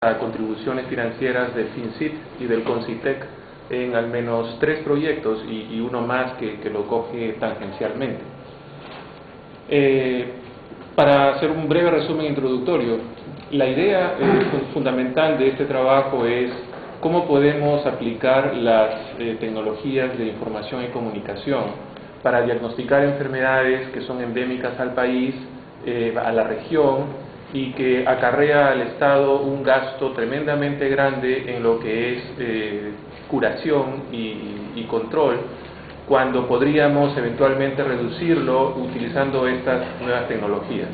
a contribuciones financieras del FinCit y del CONCITEC en al menos 3 proyectos y uno más que lo coge tangencialmente. Para hacer un breve resumen introductorio, la idea fundamental de este trabajo es cómo podemos aplicar las tecnologías de información y comunicación para diagnosticar enfermedades que son endémicas al país, a la región, y que acarrea al Estado un gasto tremendamente grande en lo que es curación y control, cuando podríamos eventualmente reducirlo utilizando estas nuevas tecnologías.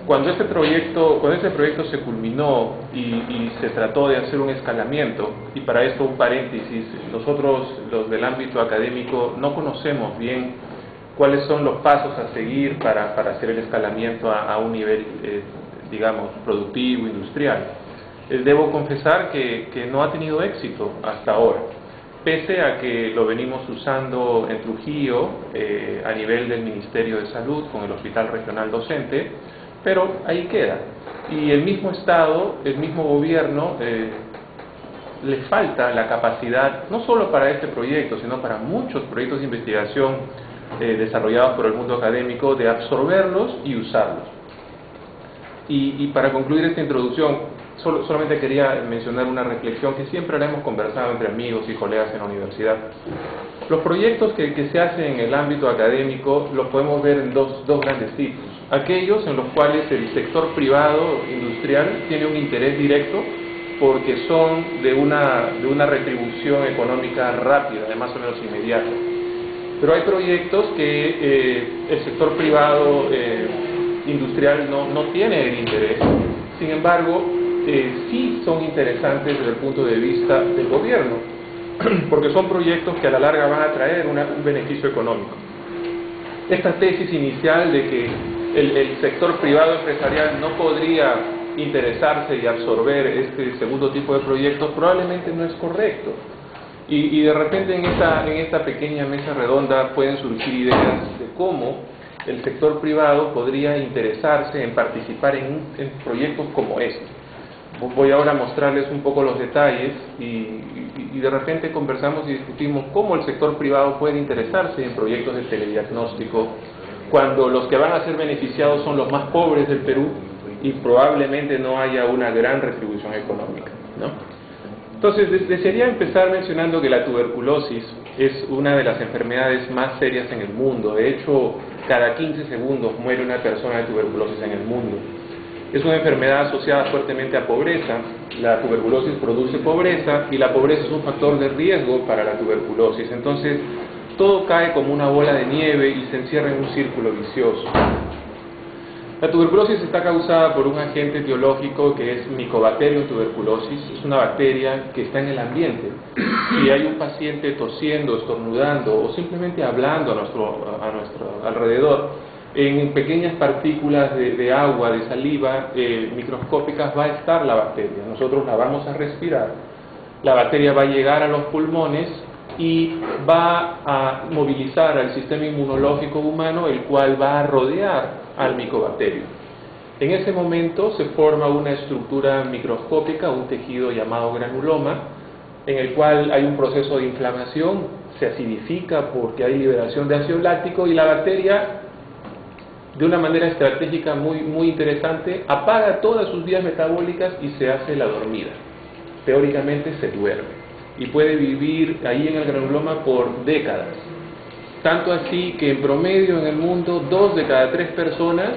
Cuando ese proyecto se culminó y se trató de hacer un escalamiento, y para esto un paréntesis, nosotros los del ámbito académico no conocemos bien cuáles son los pasos a seguir para hacer el escalamiento a un nivel, digamos, productivo, industrial. Debo confesar que no ha tenido éxito hasta ahora, pese a que lo venimos usando en Trujillo a nivel del Ministerio de Salud con el Hospital Regional Docente, pero ahí queda. Y el mismo Estado, el mismo gobierno, le falta la capacidad, no solo para este proyecto, sino para muchos proyectos de investigación desarrollados por el mundo académico, de absorberlos y usarlos. Y para concluir esta introducción, solamente quería mencionar una reflexión que siempre la hemos conversado entre amigos y colegas en la universidad. Los proyectos que se hacen en el ámbito académico los podemos ver en dos grandes tipos. Aquellos en los cuales el sector privado industrial tiene un interés directo porque son de una retribución económica rápida, de más o menos inmediata. Pero hay proyectos que el sector privado industrial no tiene el interés, sin embargo, sí son interesantes desde el punto de vista del gobierno, porque son proyectos que a la larga van a traer un beneficio económico. Esta tesis inicial de que el sector privado empresarial no podría interesarse y absorber este segundo tipo de proyectos probablemente no es correcto. Y de repente en esta pequeña mesa redonda pueden surgir ideas de cómo el sector privado podría interesarse en participar en proyectos como este. Voy ahora a mostrarles un poco los detalles y de repente conversamos y discutimos cómo el sector privado puede interesarse en proyectos de telediagnóstico cuando los que van a ser beneficiados son los más pobres del Perú y probablemente no haya una gran retribución económica, ¿no? Entonces, desearía empezar mencionando que la tuberculosis es una de las enfermedades más serias en el mundo. De hecho, cada 15 segundos muere una persona de tuberculosis en el mundo. Es una enfermedad asociada fuertemente a pobreza. La tuberculosis produce pobreza y la pobreza es un factor de riesgo para la tuberculosis. Entonces, todo cae como una bola de nieve y se encierra en un círculo vicioso. La tuberculosis está causada por un agente etiológico que es Mycobacterium tuberculosis. Es una bacteria que está en el ambiente. Si hay un paciente tosiendo, estornudando o simplemente hablando a nuestro alrededor, en pequeñas partículas de agua, de saliva microscópicas va a estar la bacteria. Nosotros la vamos a respirar. La bacteria va a llegar a los pulmones y va a movilizar al sistema inmunológico humano, el cual va a rodear al micobacterio. En ese momento se forma una estructura microscópica, un tejido llamado granuloma, en el cual hay un proceso de inflamación, se acidifica porque hay liberación de ácido láctico y la bacteria, de una manera estratégica muy interesante, apaga todas sus vías metabólicas y se hace la dormida. Teóricamente se duerme y puede vivir ahí en el granuloma por décadas. Tanto así que en promedio en el mundo 2 de cada 3 personas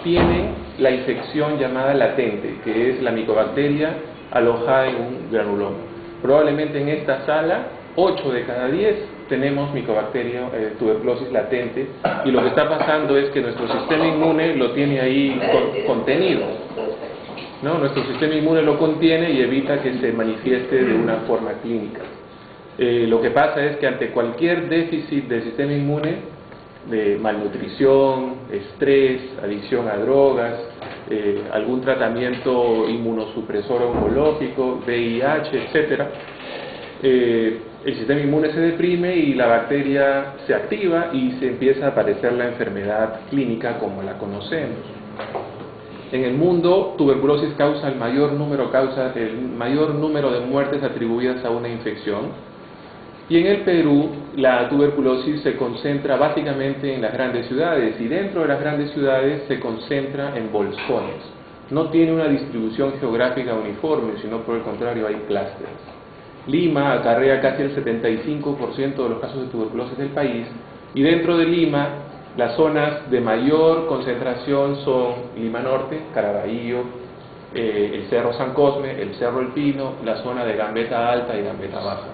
tienen la infección llamada latente, que es la micobacteria alojada en un granuloma. Probablemente en esta sala 8 de cada 10 tenemos micobacteria tuberculosis latente, y lo que está pasando es que nuestro sistema inmune lo tiene ahí contenido, ¿no? Nuestro sistema inmune lo contiene y evita que se manifieste de una forma clínica. Lo que pasa es que ante cualquier déficit del sistema inmune, de malnutrición, estrés, adicción a drogas, algún tratamiento inmunosupresor oncológico, VIH, etc., el sistema inmune se deprime y la bacteria se activa y se empieza a aparecer la enfermedad clínica como la conocemos. En el mundo, tuberculosis causa el mayor número de muertes atribuidas a una infección. Y en el Perú, la tuberculosis se concentra básicamente en las grandes ciudades, y dentro de las grandes ciudades se concentra en bolsones. No tiene una distribución geográfica uniforme, sino por el contrario hay clústeres. Lima acarrea casi el 75% de los casos de tuberculosis del país, y dentro de Lima, las zonas de mayor concentración son Lima Norte, Caraballo, el Cerro San Cosme, el Cerro El Pino, la zona de Gambetta Alta y Gambetta Baja.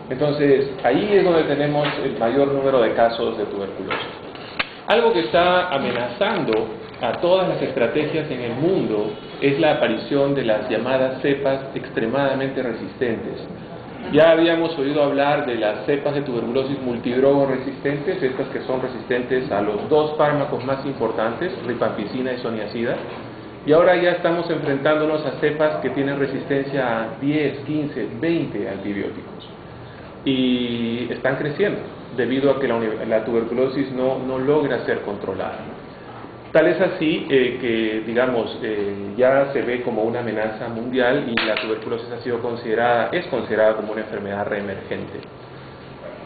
Entonces, ahí es donde tenemos el mayor número de casos de tuberculosis. Algo que está amenazando a todas las estrategias en el mundo es la aparición de las llamadas cepas extremadamente resistentes. Ya habíamos oído hablar de las cepas de tuberculosis multidrogo resistentes, estas que son resistentes a los dos fármacos más importantes, rifampicina y soniazida, y ahora ya estamos enfrentándonos a cepas que tienen resistencia a 10, 15, 20 antibióticos. Y están creciendo debido a que la tuberculosis no logra ser controlada. Tal es así que, digamos, ya se ve como una amenaza mundial y la tuberculosis es considerada como una enfermedad reemergente.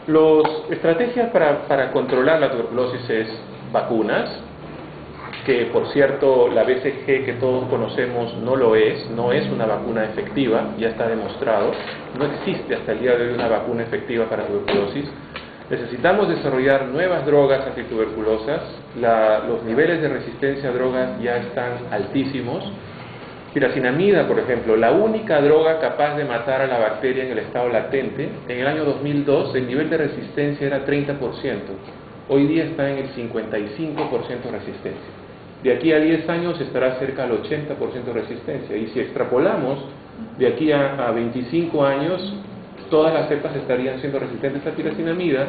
Las estrategias para controlar la tuberculosis es vacunas, que por cierto la BCG que todos conocemos no es una vacuna efectiva, ya está demostrado, no existe hasta el día de hoy una vacuna efectiva para tuberculosis. Necesitamos desarrollar nuevas drogas antituberculosas, los niveles de resistencia a drogas ya están altísimos. Piracinamida, por ejemplo, la única droga capaz de matar a la bacteria en el estado latente, en el año 2002 el nivel de resistencia era 30%, hoy día está en el 55% de resistencia. De aquí a 10 años estará cerca del 80% de resistencia, y si extrapolamos de aquí a 25 años, todas las cepas estarían siendo resistentes a piracinamida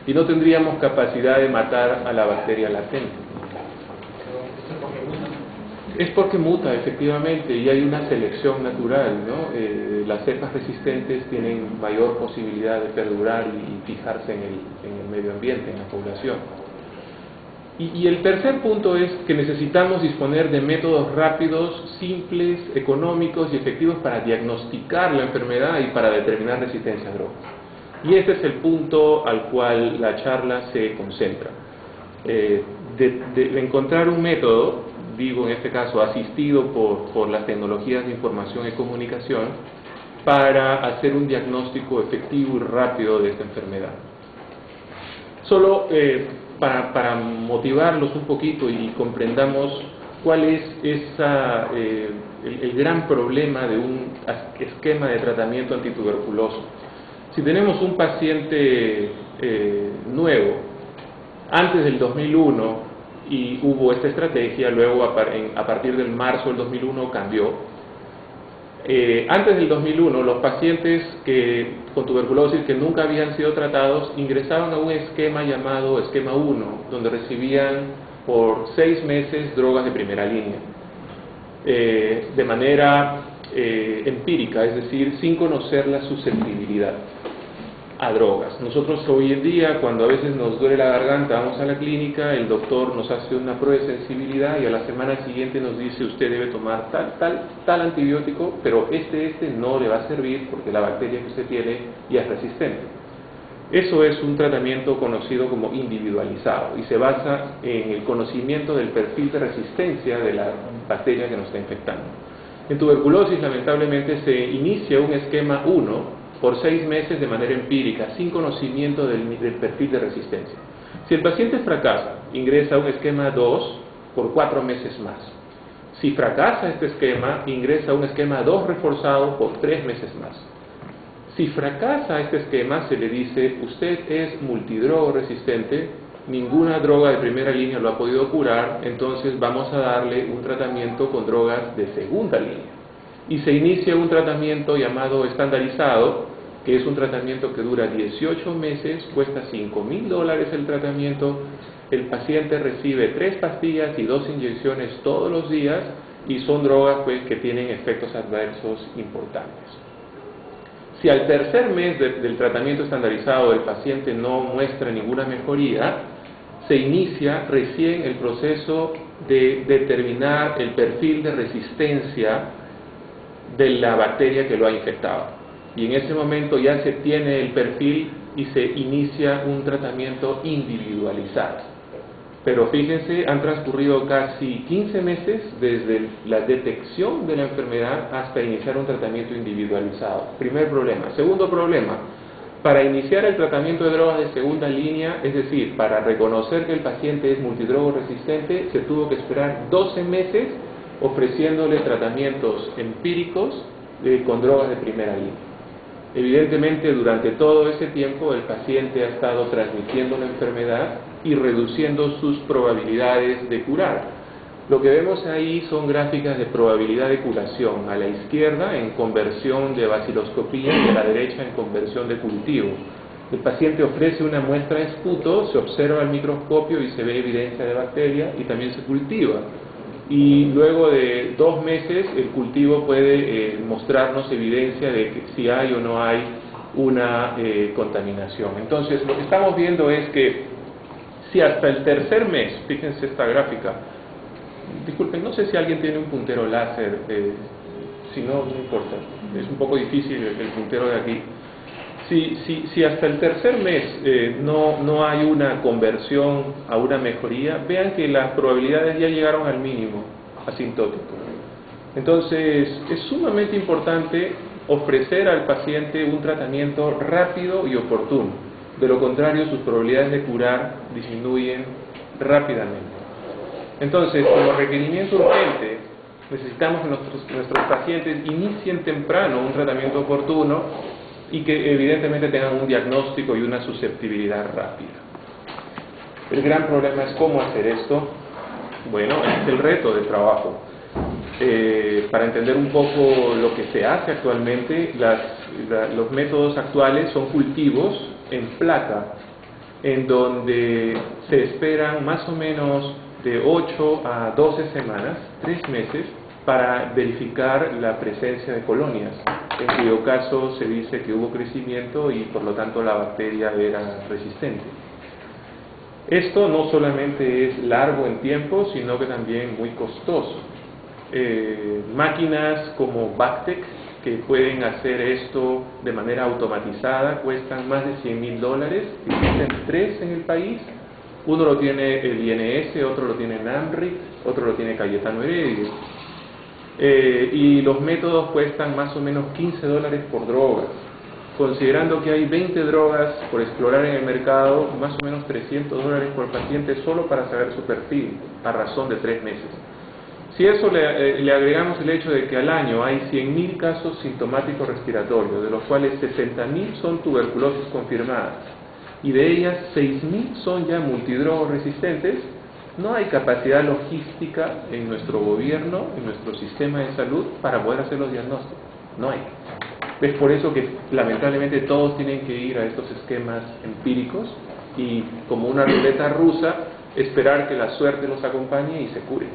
y no tendríamos capacidad de matar a la bacteria latente. Es porque muta, efectivamente, y hay una selección natural, ¿no? Las cepas resistentes tienen mayor posibilidad de perdurar y fijarse en el medio ambiente, en la población. Y el tercer punto es que necesitamos disponer de métodos rápidos, simples, económicos y efectivos para diagnosticar la enfermedad y para determinar resistencia a drogas. Y este es el punto al cual la charla se concentra. De encontrar un método, digo en este caso asistido por las tecnologías de información y comunicación, para hacer un diagnóstico efectivo y rápido de esta enfermedad. Solo para motivarlos un poquito y comprendamos cuál es el gran problema de un esquema de tratamiento antituberculoso. Si tenemos un paciente nuevo, antes del 2001, y hubo esta estrategia, luego a partir del marzo del 2001 cambió. Antes del 2001, los pacientes con tuberculosis que nunca habían sido tratados ingresaban a un esquema llamado esquema 1, donde recibían por 6 meses drogas de primera línea, de manera empírica, es decir, sin conocer la susceptibilidad a drogas. Nosotros hoy en día, cuando a veces nos duele la garganta, vamos a la clínica, el doctor nos hace una prueba de sensibilidad y a la semana siguiente nos dice: usted debe tomar tal antibiótico, pero este no le va a servir porque la bacteria que usted tiene ya es resistente. Eso es un tratamiento conocido como individualizado y se basa en el conocimiento del perfil de resistencia de la bacteria que nos está infectando. En tuberculosis, lamentablemente, se inicia un esquema 1 por 6 meses de manera empírica, sin conocimiento del perfil de resistencia. Si el paciente fracasa, ingresa a un esquema 2 por 4 meses más. Si fracasa este esquema, ingresa a un esquema 2 reforzado por 3 meses más. Si fracasa este esquema, se le dice: usted es multidrogo resistente, ninguna droga de primera línea lo ha podido curar, entonces vamos a darle un tratamiento con drogas de segunda línea. Y se inicia un tratamiento llamado estandarizado, que es un tratamiento que dura 18 meses, cuesta $5,000 el tratamiento, el paciente recibe 3 pastillas y 2 inyecciones todos los días, y son drogas que tienen efectos adversos importantes. Si al tercer mes del tratamiento estandarizado el paciente no muestra ninguna mejoría, se inicia recién el proceso de determinar el perfil de resistencia de la bacteria que lo ha infectado. Y en ese momento ya se tiene el perfil y se inicia un tratamiento individualizado. Pero fíjense, han transcurrido casi 15 meses desde la detección de la enfermedad hasta iniciar un tratamiento individualizado. Primer problema. Segundo problema, para iniciar el tratamiento de drogas de segunda línea, es decir, para reconocer que el paciente es multidrogo resistente, se tuvo que esperar 12 meses ofreciéndole tratamientos empíricos con drogas de primera línea. Evidentemente, durante todo ese tiempo el paciente ha estado transmitiendo la enfermedad y reduciendo sus probabilidades de curar. Lo que vemos ahí son gráficas de probabilidad de curación, a la izquierda en conversión de baciloscopía y a la derecha en conversión de cultivo. El paciente ofrece una muestra de esputo, se observa al microscopio y se ve evidencia de bacteria y también se cultiva. Y luego de 2 meses el cultivo puede mostrarnos evidencia de que si hay o no hay una contaminación. Entonces lo que estamos viendo es que si hasta el tercer mes, fíjense esta gráfica, disculpen, no sé si alguien tiene un puntero láser, si no, no importa, es un poco difícil el puntero de aquí. Si hasta el tercer mes no hay una conversión a una mejoría, vean que las probabilidades ya llegaron al mínimo asintótico. Entonces, es sumamente importante ofrecer al paciente un tratamiento rápido y oportuno. De lo contrario, sus probabilidades de curar disminuyen rápidamente. Entonces, como requerimiento urgente, necesitamos que nuestros pacientes inicien temprano un tratamiento oportuno y que evidentemente tengan un diagnóstico y una susceptibilidad rápida. El gran problema es cómo hacer esto. Bueno, es el reto del trabajo. Para entender un poco lo que se hace actualmente, los métodos actuales son cultivos en placa, en donde se esperan más o menos de 8 a 12 semanas, 3 meses, para verificar la presencia de colonias, en cuyo caso se dice que hubo crecimiento y por lo tanto la bacteria era resistente. Esto no solamente es largo en tiempo, sino que también muy costoso. Máquinas como Bactec, que pueden hacer esto de manera automatizada, cuestan más de $100,000. Existen 3 en el país. Uno lo tiene el INS, otro lo tiene NAMRIC, otro lo tiene Cayetano Heredia. Y los métodos cuestan más o menos $15 por droga. Considerando que hay 20 drogas por explorar en el mercado, más o menos $300 por paciente solo para saber su perfil, a razón de 3 meses. Si eso le agregamos el hecho de que al año hay 100,000 casos sintomáticos respiratorios, de los cuales 60,000 son tuberculosis confirmadas, y de ellas 6,000 son ya multidrogos resistentes, no hay capacidad logística en nuestro gobierno, en nuestro sistema de salud, para poder hacer los diagnósticos. No hay. Es por eso que lamentablemente todos tienen que ir a estos esquemas empíricos y, como una ruleta rusa, esperar que la suerte los acompañe y se cure.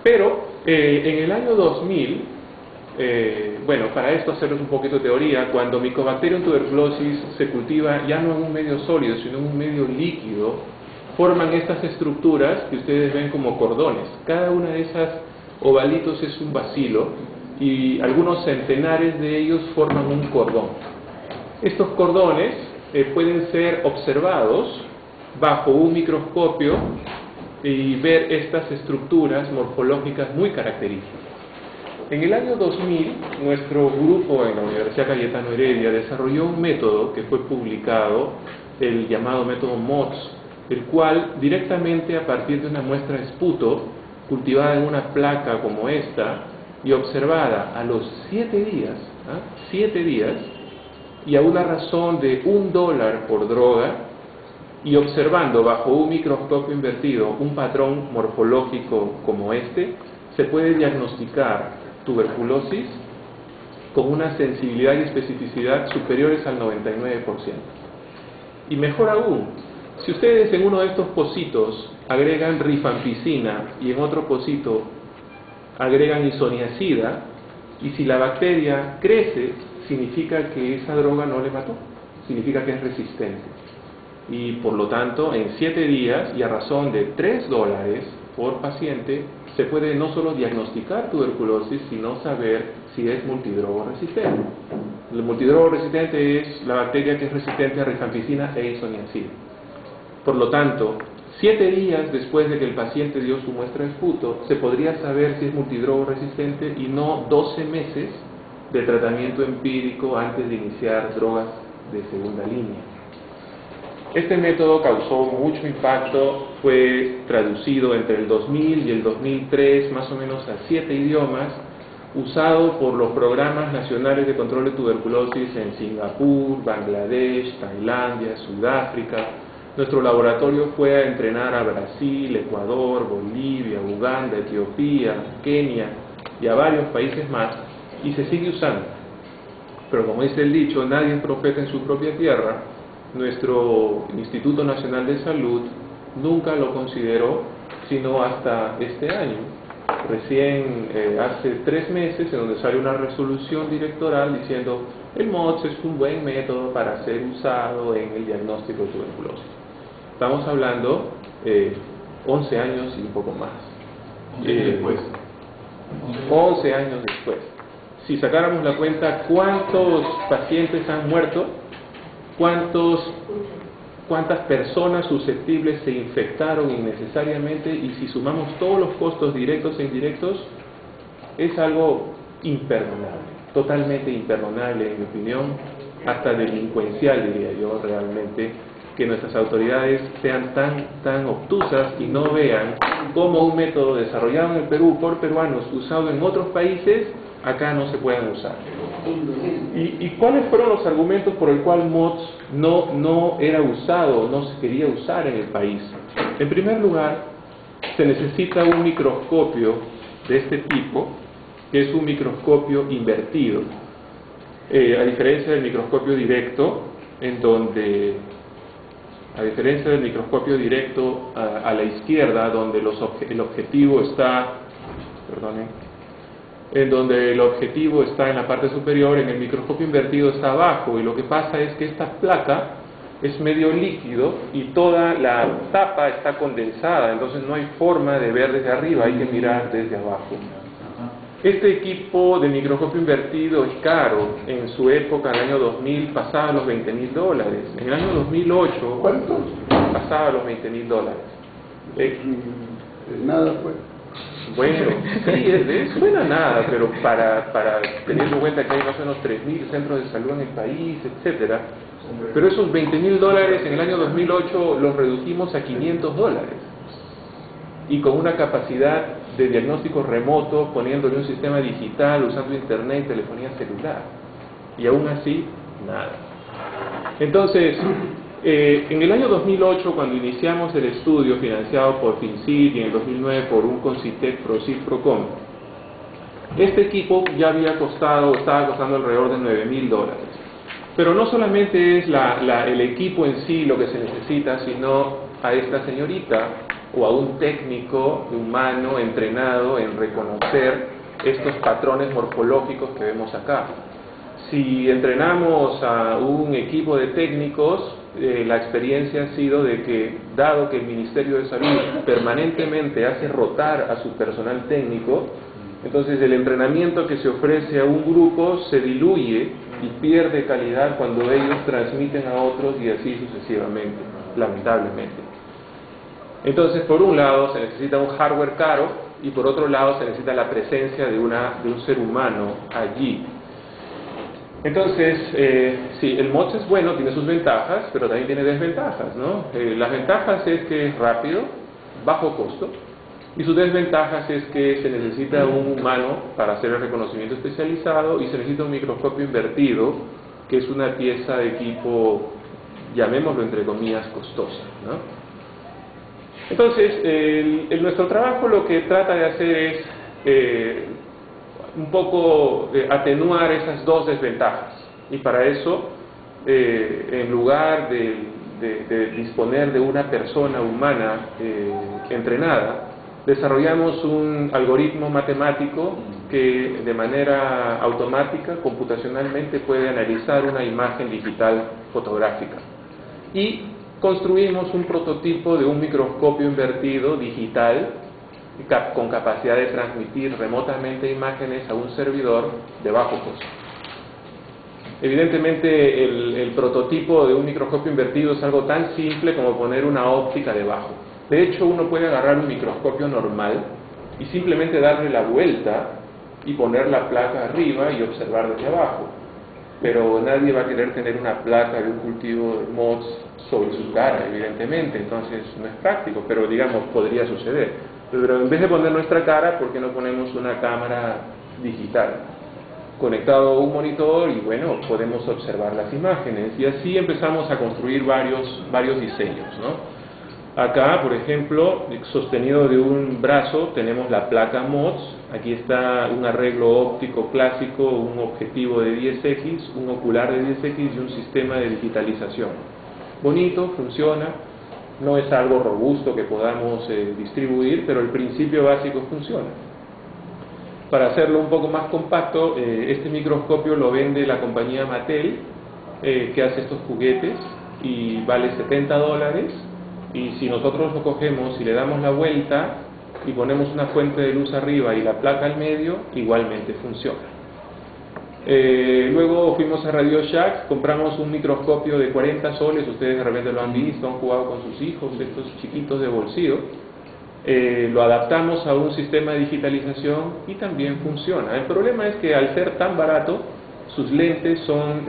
Pero en el año 2000, bueno, para esto hacerles un poquito de teoría, cuando Mycobacterium tuberculosis se cultiva ya no en un medio sólido, sino en un medio líquido, forman estas estructuras que ustedes ven como cordones. Cada una de esas ovalitos es un bacilo y algunos centenares de ellos forman un cordón. Estos cordones pueden ser observados bajo un microscopio y ver estas estructuras morfológicas muy características. En el año 2000, nuestro grupo en la Universidad Cayetano Heredia desarrolló un método que fue publicado, el llamado método MOTS, el cual directamente a partir de una muestra de esputo cultivada en una placa como esta y observada a los 7 días, 7 días, y a una razón de $1 por droga, y observando bajo un microscopio invertido un patrón morfológico como este, se puede diagnosticar tuberculosis con una sensibilidad y especificidad superiores al 99%. Y mejor aún, si ustedes en uno de estos pocitos agregan rifampicina y en otro pocito agregan isoniazida, y si la bacteria crece, significa que esa droga no le mató, significa que es resistente. Y por lo tanto, en 7 días y a razón de $3, por paciente, se puede no solo diagnosticar tuberculosis, sino saber si es multidrogo resistente. El multidrogo resistente es la bacteria que es resistente a rifampicina e isoniazida. Por lo tanto, 7 días después de que el paciente dio su muestra de esputo, se podría saber si es multidrogo resistente y no 12 meses de tratamiento empírico antes de iniciar drogas de segunda línea. Este método causó mucho impacto, fue traducido entre el 2000 y el 2003 más o menos a 7 idiomas, usado por los programas nacionales de control de tuberculosis en Singapur, Bangladesh, Tailandia, Sudáfrica. Nuestro laboratorio fue a entrenar a Brasil, Ecuador, Bolivia, Uganda, Etiopía, Kenia y a varios países más, y se sigue usando. Pero como dice el dicho, nadie es profeta en su propia tierra. Nuestro Instituto Nacional de Salud nunca lo consideró, sino hasta este año. Recién hace 3 meses, en donde sale una resolución directoral diciendo el MOTS es un buen método para ser usado en el diagnóstico de tuberculosis. Estamos hablando 11 años y un poco más. 11 años después. Si sacáramos la cuenta, ¿cuántos pacientes han muerto? ¿Cuántas personas susceptibles se infectaron innecesariamente? Y si sumamos todos los costos directos e indirectos, es algo imperdonable, totalmente imperdonable en mi opinión, hasta delincuencial diría yo realmente, que nuestras autoridades sean tan obtusas y no vean cómo un método desarrollado en el Perú por peruanos, usado en otros países, acá no se pueden usar. ¿Y cuáles fueron los argumentos por el cual MOTS no era usado, no se quería usar en el país? En primer lugar, se necesita un microscopio de este tipo, que es un microscopio invertido, a diferencia del microscopio directo, en donde, a diferencia del microscopio directo a la izquierda, donde el objetivo está, en donde el objetivo está en la parte superior, en el microscopio invertido está abajo, y lo que pasa es que esta placa es medio líquido y toda la tapa está condensada, entonces no hay forma de ver desde arriba, hay que mirar desde abajo. Este equipo de microscopio invertido es caro. En su época, en el año 2000, pasaba los $20,000. En el año 2008, ¿cuánto? Pasaba los $20,000. Nada pues. Bueno, sí, suena nada, pero para teniendo en cuenta que hay más o menos 3.000 centros de salud en el país, etcétera. Pero esos $20,000 en el año 2008 los redujimos a $500. Y con una capacidad de diagnóstico remoto, poniéndole un sistema digital, usando internet y telefonía celular. Y aún así, nada. Entonces, en el año 2008, cuando iniciamos el estudio financiado por FINCIT y en el 2009 por un CONCITEC PROCIF-PROCOM, este equipo ya estaba costando alrededor de $9,000. Pero no solamente es el equipo en sí lo que se necesita, sino a esta señorita o a un técnico humano entrenado en reconocer estos patrones morfológicos que vemos acá. Si entrenamos a un equipo de técnicos, la experiencia ha sido de que, dado que el Ministerio de Salud permanentemente hace rotar a su personal técnico, entonces el entrenamiento que se ofrece a un grupo se diluye y pierde calidad cuando ellos transmiten a otros y así sucesivamente, lamentablemente. Entonces, por un lado se necesita un hardware caro y por otro lado se necesita la presencia de un ser humano allí. Entonces, sí, el MOTS es bueno, tiene sus ventajas, pero también tiene desventajas, ¿no? Las ventajas es que es rápido, bajo costo, y sus desventajas es que se necesita un humano para hacer el reconocimiento especializado y se necesita un microscopio invertido, que es una pieza de equipo, llamémoslo entre comillas, costosa, ¿no? Entonces, nuestro trabajo lo que trata de hacer es un poco atenuar esas dos desventajas, y para eso, en lugar de disponer de una persona humana entrenada, desarrollamos un algoritmo matemático que de manera automática, computacionalmente, puede analizar una imagen digital fotográfica. Y construimos un prototipo de un microscopio invertido digital con capacidad de transmitir remotamente imágenes a un servidor de bajo costo. Evidentemente el prototipo de un microscopio invertido es algo tan simple como poner una óptica debajo. De hecho, uno puede agarrar un microscopio normal y simplemente darle la vuelta y poner la placa arriba y observar desde abajo. Pero nadie va a querer tener una placa de un cultivo de mods sobre su cara, evidentemente, entonces no es práctico, pero digamos, podría suceder. Pero en vez de poner nuestra cara, ¿por qué no ponemos una cámara digital conectado a un monitor y bueno, podemos observar las imágenes? Y así empezamos a construir varios diseños, ¿no? Acá, por ejemplo, sostenido de un brazo, tenemos la placa MODS. Aquí está un arreglo óptico clásico, un objetivo de 10x, un ocular de 10x y un sistema de digitalización. Bonito, funciona, no es algo robusto que podamos distribuir, pero el principio básico funciona. Para hacerlo un poco más compacto, este microscopio lo vende la compañía Mattel, que hace estos juguetes, y vale $70. Y si nosotros lo cogemos y le damos la vuelta y ponemos una fuente de luz arriba y la placa al medio, igualmente funciona. Luego fuimos a Radio Shack, compramos un microscopio de 40 soles, ustedes de repente lo han visto, han jugado con sus hijos, estos chiquitos de bolsillo. Lo adaptamos a un sistema de digitalización y también funciona. El problema es que al ser tan barato, sus lentes son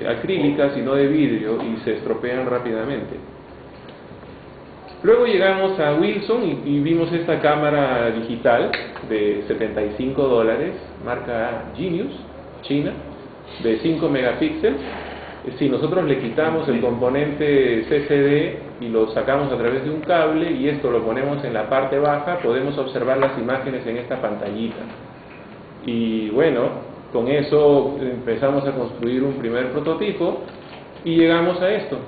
acrílicas y no de vidrio y se estropean rápidamente. Luego llegamos a Wilson y vimos esta cámara digital de $75, marca Genius, China, de 5 megapíxeles. Si nosotros le quitamos el componente CCD y lo sacamos a través de un cable y esto lo ponemos en la parte baja, podemos observar las imágenes en esta pantallita. Y bueno, con eso empezamos a construir un primer prototipo y llegamos a esto.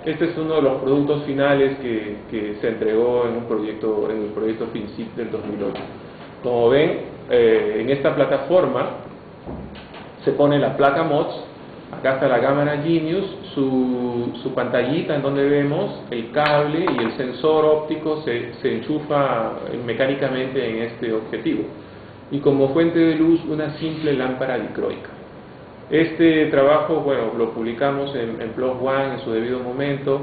Este es uno de los productos finales que se entregó en el proyecto FinCIP del 2008. Como ven, en esta plataforma se pone la placa MODS, acá está la cámara Genius, su pantallita en donde vemos el cable y el sensor óptico se enchufa mecánicamente en este objetivo. Y como fuente de luz, una simple lámpara dicroica. Este trabajo, bueno, lo publicamos en PLOS ONE en su debido momento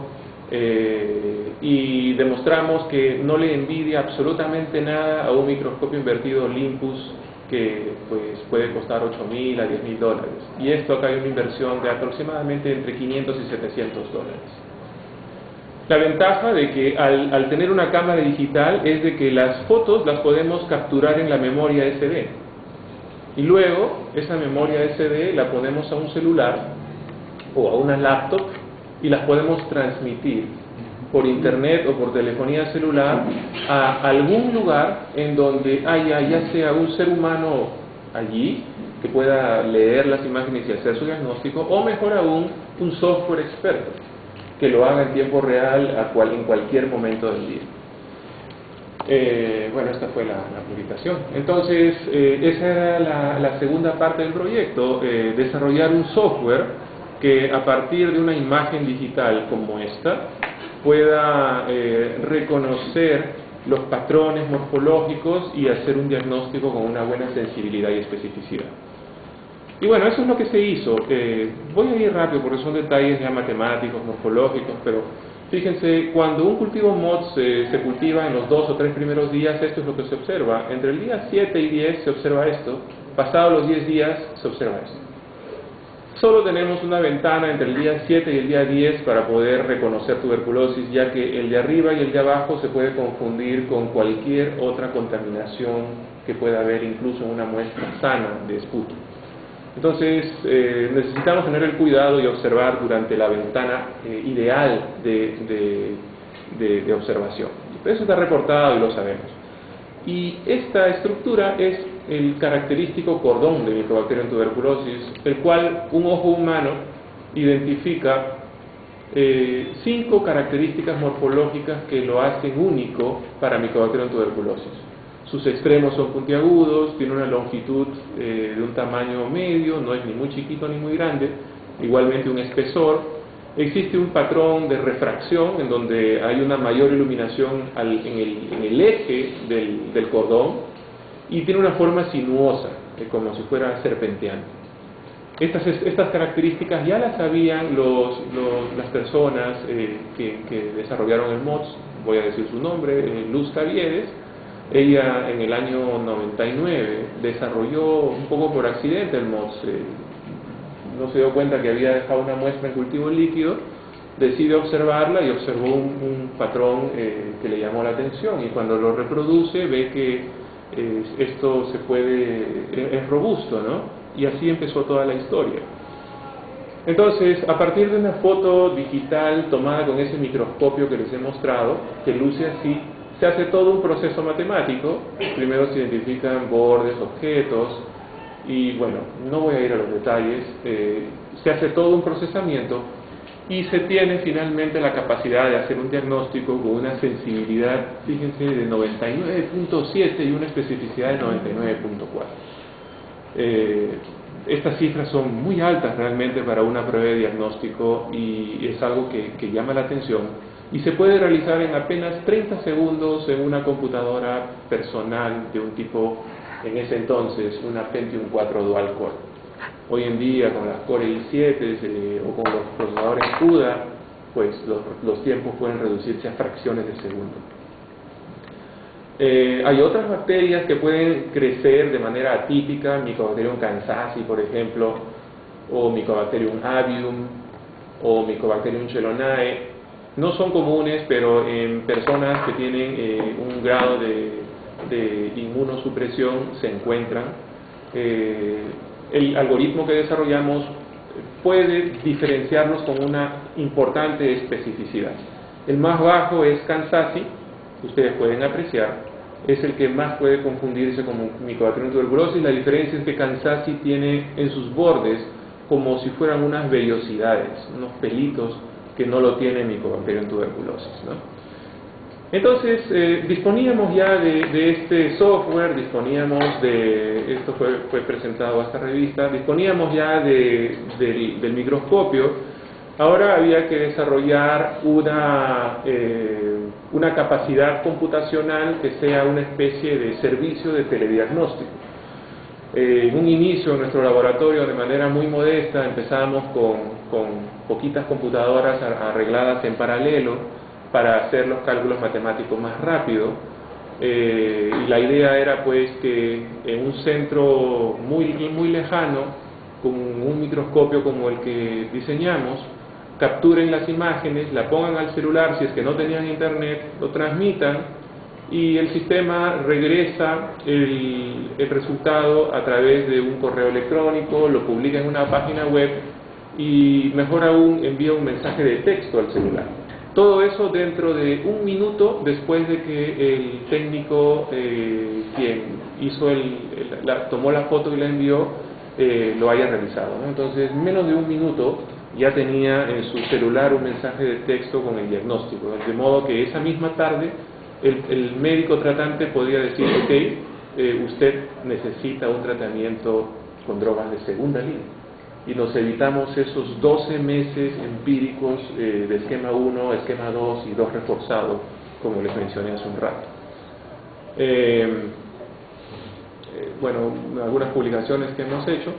y demostramos que no le envidia absolutamente nada a un microscopio invertido Olympus que pues puede costar $8.000 a $10.000. Y esto acá hay una inversión de aproximadamente entre $500 y $700. La ventaja de que al tener una cámara digital es de que las fotos las podemos capturar en la memoria SD. Y luego, esa memoria SD la ponemos a un celular o a una laptop y las podemos transmitir por internet o por telefonía celular a algún lugar en donde haya ya sea un ser humano allí que pueda leer las imágenes y hacer su diagnóstico, o mejor aún, un software experto que lo haga en tiempo real en cualquier momento del día. Bueno, esta fue la publicación. Entonces, esa era la segunda parte del proyecto, desarrollar un software que a partir de una imagen digital como esta pueda reconocer los patrones morfológicos y hacer un diagnóstico con una buena sensibilidad y especificidad. Y bueno, eso es lo que se hizo. Voy a ir rápido porque son detalles ya matemáticos, morfológicos, pero fíjense, cuando un cultivo MODS se cultiva en los 2 o 3 primeros días, esto es lo que se observa. Entre el día 7 y 10 se observa esto, pasados los 10 días se observa esto. Solo tenemos una ventana entre el día 7 y el día 10 para poder reconocer tuberculosis, ya que el de arriba y el de abajo se puede confundir con cualquier otra contaminación que pueda haber, incluso en una muestra sana de esputo. Entonces, necesitamos tener el cuidado y observar durante la ventana ideal de observación. Eso está reportado y lo sabemos. Y esta estructura es el característico cordón de Mycobacterium tuberculosis, el cual un ojo humano identifica 5 características morfológicas que lo hacen único para Mycobacterium tuberculosis. Sus extremos son puntiagudos, tiene una longitud de un tamaño medio, no es ni muy chiquito ni muy grande, igualmente un espesor, Existe un patrón de refracción en donde hay una mayor iluminación en el eje del cordón y tiene una forma sinuosa, como si fuera serpenteante. Estas características ya las sabían las personas que desarrollaron el MOTS. Voy a decir su nombre, Luz Caviedes. Ella en el año 99 desarrolló un poco por accidente el MOTS. No se dio cuenta que había dejado una muestra en cultivo líquido, decide observarla y observó un patrón que le llamó la atención, y cuando lo reproduce ve que esto es robusto, ¿no? Y así empezó toda la historia. Entonces, a partir de una foto digital tomada con ese microscopio que les he mostrado, que luce así, se hace todo un proceso matemático. Primero se identifican bordes, objetos, y bueno, no voy a ir a los detalles. Se hace todo un procesamiento y se tiene finalmente la capacidad de hacer un diagnóstico con una sensibilidad, fíjense, de 99.7 y una especificidad de 99.4. Estas cifras son muy altas realmente para una prueba de diagnóstico, y es algo que llama la atención, y se puede realizar en apenas 30 segundos en una computadora personal de un tipo, en ese entonces, una Pentium 4 Dual Core. Hoy en día con las Core i7 o con los procesadores CUDA, pues los tiempos pueden reducirse a fracciones de segundo. Hay otras bacterias que pueden crecer de manera atípica, Mycobacterium kansasi, por ejemplo, o Mycobacterium avium, o Mycobacterium chelonae. No son comunes, pero en personas que tienen un grado de inmunosupresión se encuentran. El algoritmo que desarrollamos puede diferenciarlos con una importante especificidad. El más bajo es kansasi, ustedes pueden apreciar, es el que más puede confundirse con Mycobacterium tuberculosis. La diferencia es que kansasi tiene en sus bordes como si fueran unas vellosidades, unos pelitos que no lo tiene Mycobacterium tuberculosis, ¿no? Entonces, disponíamos ya de este software, esto fue presentado a esta revista, disponíamos ya del microscopio. Ahora había que desarrollar una capacidad computacional que sea una especie de servicio de telediagnóstico. En un inicio en nuestro laboratorio, de manera muy modesta, empezamos con poquitas computadoras arregladas en paralelo para hacer los cálculos matemáticos más rápido. Y la idea era pues que en un centro muy lejano, con un microscopio como el que diseñamos, capturen las imágenes, la pongan al celular, si es que no tenían internet, lo transmitan, y el sistema regresa el resultado a través de un correo electrónico, lo publica en una página web, y mejor aún envía un mensaje de texto al celular. Todo eso dentro de un minuto después de que el técnico quien hizo tomó la foto y la envió lo haya realizado, ¿no? Entonces, menos de un minuto ya tenía en su celular un mensaje de texto con el diagnóstico, de modo que esa misma tarde el médico tratante podía decir: ok, usted necesita un tratamiento con drogas de segunda línea. Y nos evitamos esos 12 meses empíricos de esquema 1, esquema 2 y 2 reforzado, como les mencioné hace un rato. Bueno, algunas publicaciones que hemos hecho,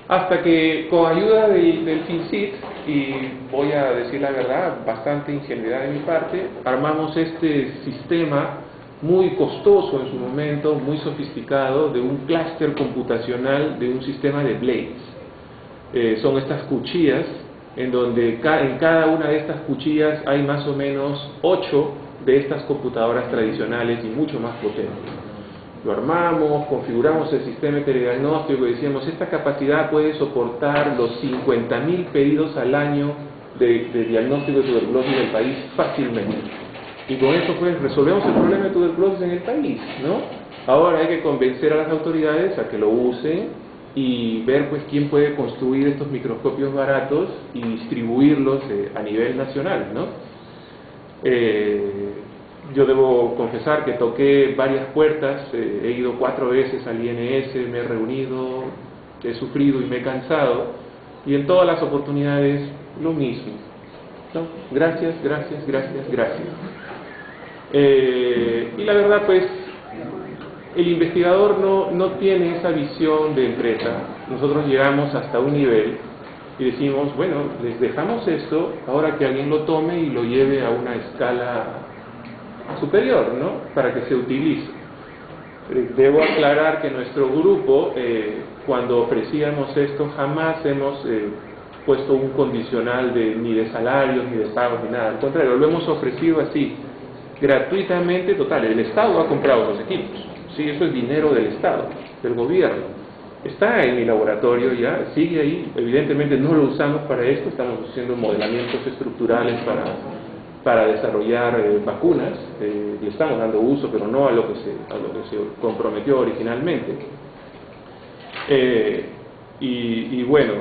hasta que con ayuda del FinCit, y voy a decir la verdad, bastante ingenuidad de mi parte, armamos este sistema muy costoso en su momento, muy sofisticado, de un clúster computacional de un sistema de blades. Son estas cuchillas, en donde en cada una de estas cuchillas hay más o menos 8 de estas computadoras tradicionales y mucho más potentes. Lo armamos, configuramos el sistema de telediagnóstico y decíamos: esta capacidad puede soportar los 50.000 pedidos al año de diagnóstico de tuberculosis del país fácilmente. Y con eso pues resolvemos el problema de tuberculosis en el país, ¿no? Ahora hay que convencer a las autoridades a que lo usen y ver pues quién puede construir estos microscopios baratos y distribuirlos a nivel nacional, ¿no? Yo debo confesar que toqué varias puertas, he ido 4 veces al INS, me he reunido, he sufrido y me he cansado, y en todas las oportunidades lo mismo. ¿no? Gracias. Y la verdad, pues, el investigador no tiene esa visión de empresa. Nosotros llegamos hasta un nivel y decimos, bueno, les dejamos esto, ahora que alguien lo tome y lo lleve a una escala superior, ¿no? Para que se utilice. Debo aclarar que nuestro grupo, cuando ofrecíamos esto, jamás hemos puesto un condicional ni de salarios, ni de pagos, ni nada. Al contrario, lo hemos ofrecido así, gratuitamente, total. El Estado ha comprado los equipos. Sí, eso es dinero del Estado, del gobierno. Está en mi laboratorio ya, sigue ahí. Evidentemente no lo usamos para esto, estamos haciendo modelamientos estructurales para desarrollar vacunas. Le estamos dando uso, pero no a lo que se comprometió originalmente. Bueno,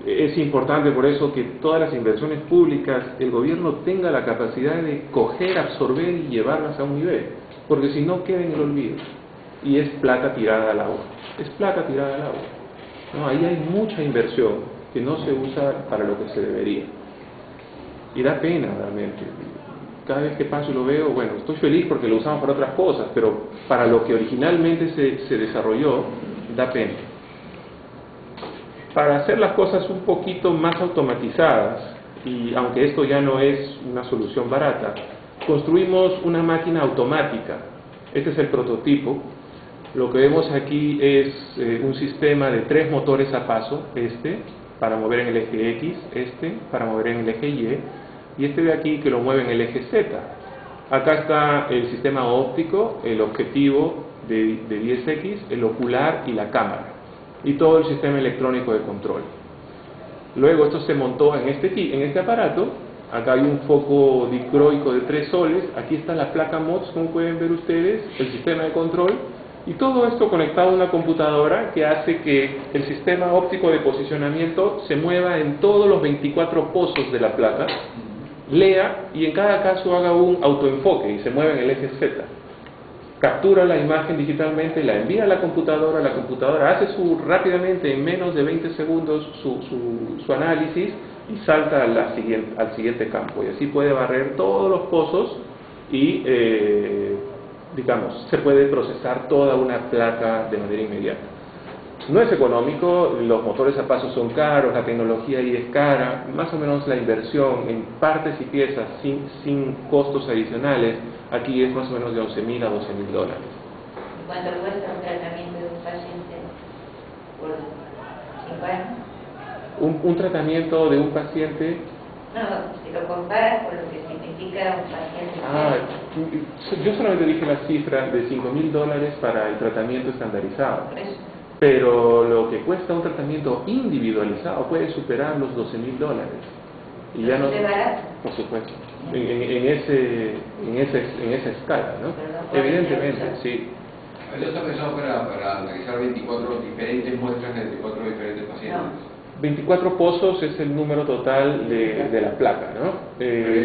es importante por eso que todas las inversiones públicas, el gobierno tenga la capacidad de coger, absorber y llevarlas a un nivel, porque si no queda en el olvido y es plata tirada al agua. Es plata tirada al agua, ¿no? Ahí hay mucha inversión que no se usa para lo que se debería y da pena realmente. Cada vez que paso y lo veo, bueno, estoy feliz porque lo usamos para otras cosas, pero para lo que originalmente se desarrolló, da pena. Para hacer las cosas un poquito más automatizadas, y aunque esto ya no es una solución barata, construimos una máquina automática. Este es el prototipo. Lo que vemos aquí es un sistema de 3 motores a paso, para mover en el eje X, para mover en el eje Y, y este de aquí que lo mueve en el eje Z. Acá está el sistema óptico, el objetivo de 10X, el ocular y la cámara, y todo el sistema electrónico de control. Luego esto se montó en este aparato. Acá hay un foco dicroico de 3 soles, aquí está la placa MOS, como pueden ver ustedes, el sistema de control, y todo esto conectado a una computadora que hace que el sistema óptico de posicionamiento se mueva en todos los 24 pozos de la placa, lea y en cada caso haga un autoenfoque y se mueve en el eje Z. Captura la imagen digitalmente, la envía a la computadora hace rápidamente, en menos de 20 segundos, su análisis y salta al siguiente campo. Y así puede barrer todos los pozos y, digamos, se puede procesar toda una placa de manera inmediata. No es económico, los motores a paso son caros, la tecnología ahí es cara, más o menos la inversión en partes y piezas sin costos adicionales aquí es más o menos de $11.000 a $12.000. ¿Cuánto cuesta un tratamiento de un paciente por 5 años? Un tratamiento de un paciente... No, si lo comparas con lo que significa un paciente... yo solamente dije la cifra de $5.000 para el tratamiento estandarizado. Por eso. Pero lo que cuesta un tratamiento individualizado puede superar los $12.000. Y ya no, barato? por supuesto, en esa escala, ¿no? Evidentemente, sí. ¿Esto está pensado para analizar 24 diferentes muestras de 24 diferentes pacientes? No. 24 pozos es el número total de la placa, ¿no?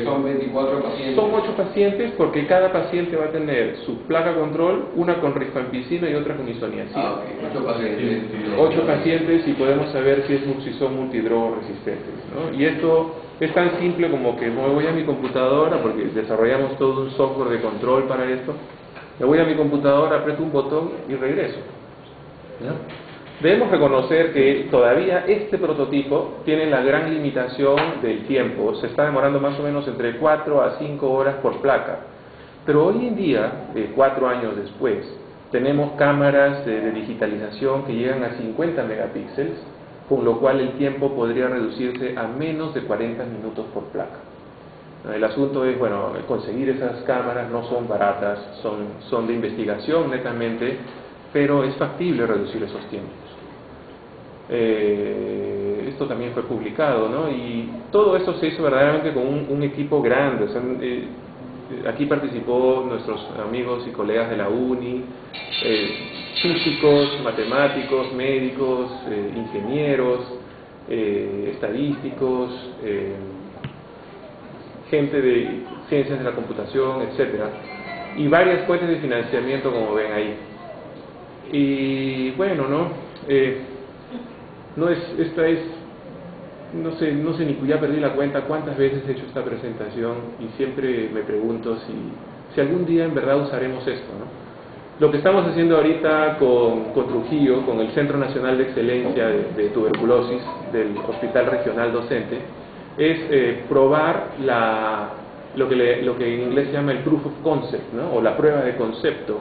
Son 24 pacientes. Son 8 pacientes porque cada paciente va a tener su placa control, una con rifampicina y otra con isoniazida. Ah, ok. 8 pacientes. 8 pacientes y podemos saber si son multidroga resistentes, ¿no? Y esto es tan simple como que me voy a mi computadora, porque desarrollamos todo un software de control para esto. Me voy a mi computadora, aprieto un botón y regreso, ¿no? Debemos reconocer que todavía este prototipo tiene la gran limitación del tiempo. Se está demorando más o menos entre 4 a 5 horas por placa. Pero hoy en día, 4 años después, tenemos cámaras de digitalización que llegan a 50 megapíxeles, con lo cual el tiempo podría reducirse a menos de 40 minutos por placa. El asunto es, bueno, conseguir esas cámaras no son baratas, son de investigación netamente, pero es factible reducir esos tiempos. Esto también fue publicado, ¿no? Y todo esto se hizo verdaderamente con un equipo grande. O sea, aquí participó nuestros amigos y colegas de la UNI, físicos, matemáticos, médicos, ingenieros, estadísticos, gente de ciencias de la computación, etcétera, y varias fuentes de financiamiento, como ven ahí. Y bueno, esta es no sé ni ya perdí la cuenta cuántas veces he hecho esta presentación y siempre me pregunto si algún día en verdad usaremos esto, ¿no? Lo que estamos haciendo ahorita con Trujillo, con el Centro Nacional de Excelencia de Tuberculosis del Hospital Regional Docente, es probar lo que en inglés se llama el proof of concept, ¿no? O la prueba de concepto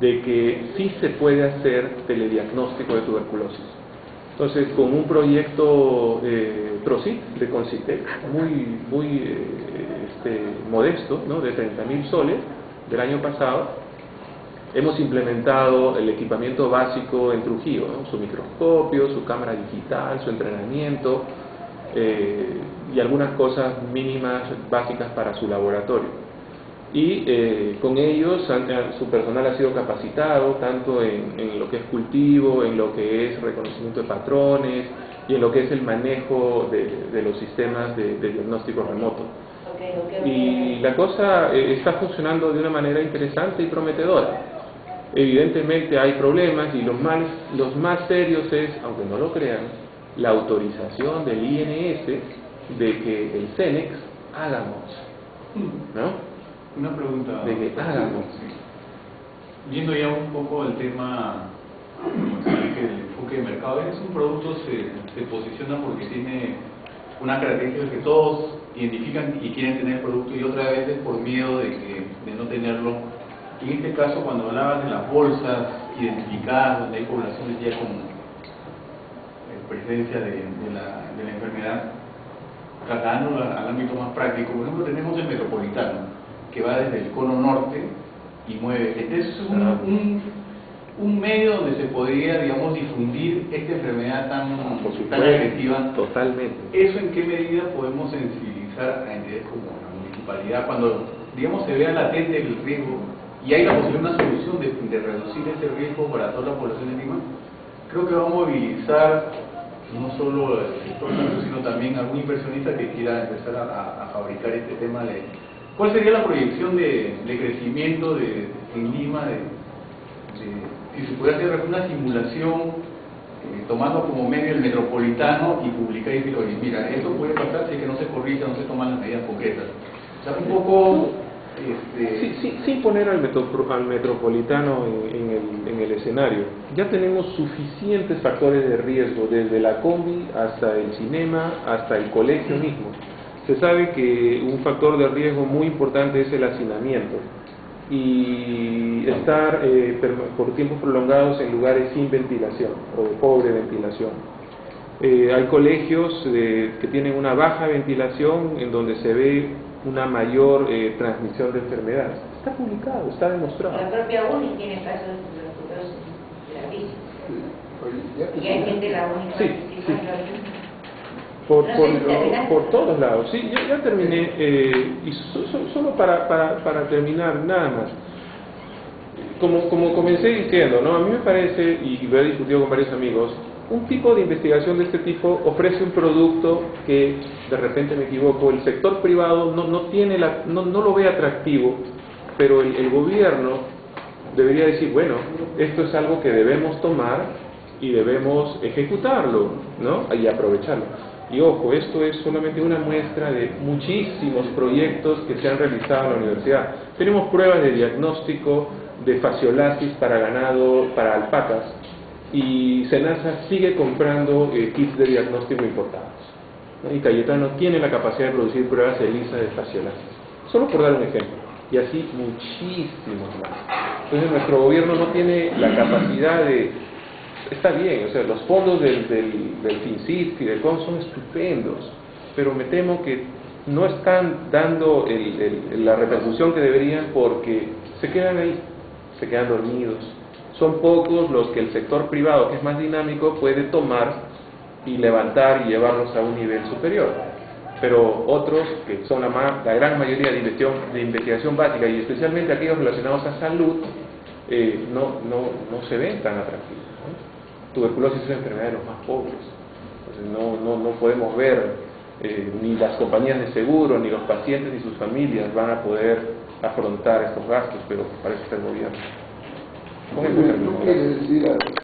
de que sí se puede hacer telediagnóstico de tuberculosis. Entonces, con un proyecto PROCIT de Concitec muy modesto, ¿no? De 30.000 soles del año pasado, hemos implementado el equipamiento básico en Trujillo, ¿no? Su microscopio, su cámara digital, su entrenamiento y algunas cosas mínimas básicas para su laboratorio. Y con ellos su personal ha sido capacitado tanto en lo que es cultivo, en lo que es reconocimiento de patrones y en lo que es el manejo de los sistemas de diagnóstico remoto. Y la cosa está funcionando de una manera interesante y prometedora. Evidentemente hay problemas y los más serios es, aunque no lo crean, la autorización del INS de que el CENEX haga MOX, ¿no? Una pregunta. De que haga MOX. Viendo ya un poco el tema, el enfoque de mercado, es un producto se posiciona porque tiene una característica que todos identifican y quieren tener el producto y otras veces por miedo de no tenerlo. En este caso, cuando hablabas de las bolsas identificadas, donde hay poblaciones ya con presencia de la enfermedad, trasladándolo al ámbito más práctico, por ejemplo, tenemos el metropolitano, que va desde el cono norte y mueve. Entonces, es un medio donde se podría, digamos, difundir esta enfermedad tan agresiva. Totalmente. ¿Eso en qué medida podemos sensibilizar a entidades como la municipalidad cuando, digamos, se vea latente el riesgo y hay la posibilidad de una solución de reducir ese riesgo para toda la población de Lima? Creo que va a movilizar no solo el sector, sino también algún inversionista que quiera empezar a fabricar este tema de... ¿Cuál sería la proyección de crecimiento en Lima? Si se pudiera hacer una simulación tomando como medio el metropolitano y publicar y decir, oye, mira, esto puede pasar si es que no se corrige, no se toman las medidas concretas. O sea, un poco... Sin poner al metropolitano en el escenario, ya tenemos suficientes factores de riesgo, desde la combi hasta el cinema, hasta el colegio mismo. Se sabe que un factor de riesgo muy importante es el hacinamiento y estar por tiempos prolongados en lugares sin ventilación o de pobre ventilación. Hay colegios que tienen una baja ventilación en donde se ve una mayor transmisión de enfermedades. Está publicado, está demostrado. La propia UNI tiene casos de tuberculosis gravísimos. Y hay gente de la UNI por todos lados. Sí, ya terminé. Y solo para terminar, nada más. Como comencé diciendo, ¿no? A mí me parece, y lo he discutido con varios amigos, un tipo de investigación de este tipo ofrece un producto que, de repente me equivoco, el sector privado no lo ve atractivo, pero el gobierno debería decir, bueno, esto es algo que debemos tomar y debemos ejecutarlo, ¿no? Y aprovecharlo. Y ojo, esto es solamente una muestra de muchísimos proyectos que se han realizado en la universidad. Tenemos pruebas de diagnóstico de fasciolasis para ganado, para alpacas, y SENASA sigue comprando kits de diagnóstico importados, ¿no? Y Cayetano tiene la capacidad de producir pruebas ELISA de fasciolasis, solo por dar un ejemplo, y así muchísimos más. Entonces nuestro gobierno no tiene la capacidad de... Está bien, o sea, los fondos del FINSIST y del CON son estupendos, pero me temo que no están dando la repercusión que deberían porque se quedan ahí, se quedan dormidos. Son pocos los que el sector privado, que es más dinámico, puede tomar y levantar y llevarlos a un nivel superior. Pero otros, que son la gran mayoría de investigación básica, y especialmente aquellos relacionados a salud, no se ven tan atractivos, ¿no? Tuberculosis es una enfermedad de los más pobres. Entonces no podemos ver, ni las compañías de seguro, ni los pacientes ni sus familias van a poder afrontar estos gastos, pero para eso está el gobierno. ¿Qué quiere decir?